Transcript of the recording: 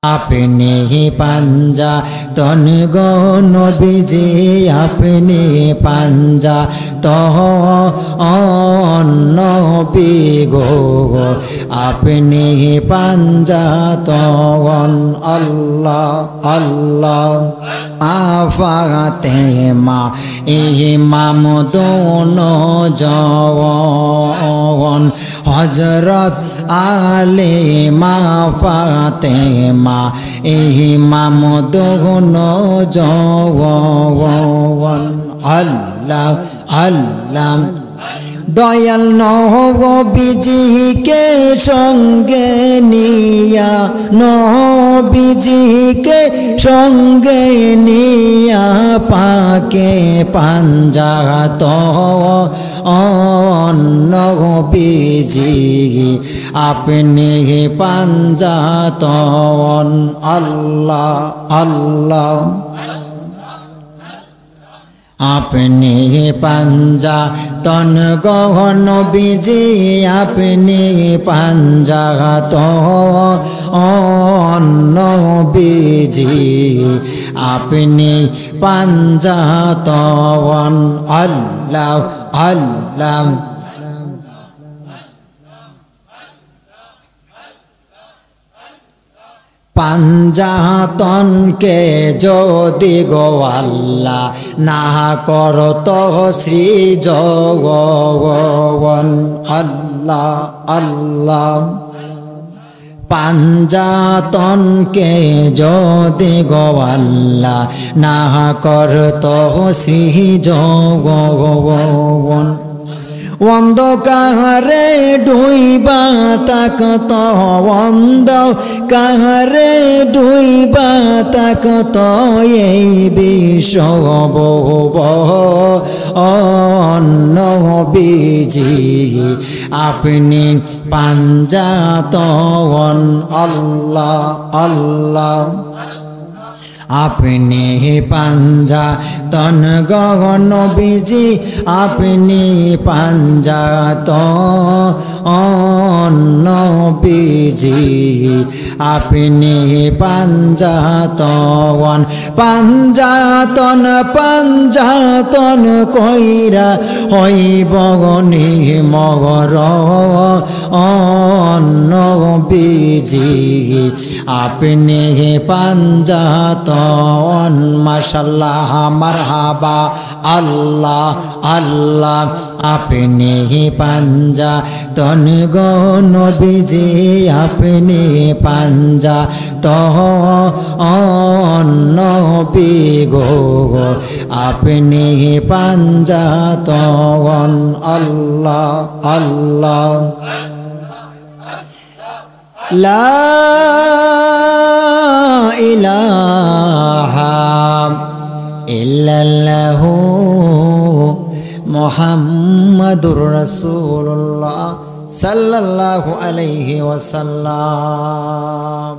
আপনি পাঞ্জা তন গো নবীজি আপনি পাঞ্জা তন নবী গো আপনি পাঞ্জা তন আল্লাহ আল্লাহ আফাতে মা ইমাম দোনো জওয়ান হযরত আলী মা ফাতেমা ইমাম দোনো জওয়ান আল্লাহ আল্লাহ দয়াল নবীজিকে সঙ্গে নিয়া নবীজিকে সঙ্গে নিয়া পাকে পাঞ্জাত নবীজি আপনি পাঞ্জাত আল্লাহ আল্লাহ আপনি পাঞ্জা তন গহন বিজি আপনি পাঞ্জা তন বিজি আপনি পাঞ্জা তন আল্লাহ আল্লাহ পাঞ্জাতনকে যদি গো আল্লাহ না করত সৃজন আল্লাহ আল্লাহ পাঞ্জাতনকে যদি গো আল্লাহ না করত সৃজন অন্ধকারে ডুইবা তাকত অন্ধকারে ডুইবা তাকত এই বিশ্ব নবীজি আপনি পাঞ্জাতন আল্লাহ আল্লাহ আপনি পাঞ্জা তন গগন বিজি আপনি পাঞ্জা তন বিজি আপনি পাঞ্জাতন পাঞ্জাতন পাঞ্জাতন কইরা হইব মগর বিজি আপনি পাঞ্জাতন মাশাল্লাহ মারহাবা আল্লাহ আল্লাহ আপনি পাঞ্জাতন গো নবীজি আপনি পাঞ্জাতন নবী গো আপনি পাঞ্জাতন আল্লাহ আল্লাহ লা ইলাহা ইল্লাল্লাহু মুহাম্মাদুর রাসূলুল্লাহ সাল্লাল্লাহু আলাইহি ওয়াসাল্লাম।